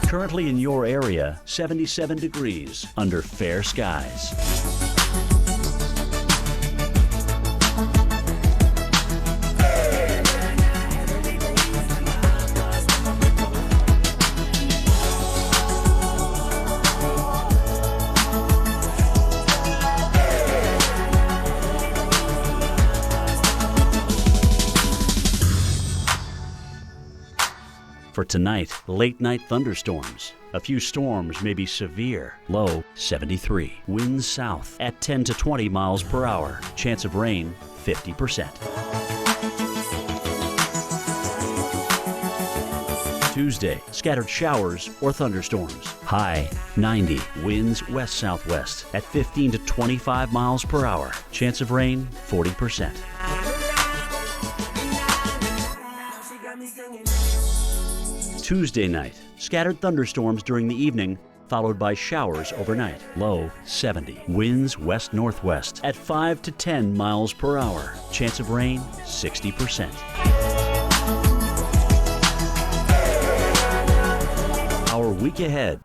Currently in your area, 77 degrees under fair skies. For tonight, late night thunderstorms. A few storms may be severe. Low 73. Winds south at 10 to 20 miles per hour. Chance of rain 50%. Tuesday, scattered showers or thunderstorms. High 90. Winds west-southwest at 15 to 25 miles per hour. Chance of rain 40%. Tuesday night, scattered thunderstorms during the evening, followed by showers overnight. Low 70. Winds west-northwest at 5 to 10 miles per hour. Chance of rain 60%. Our week ahead.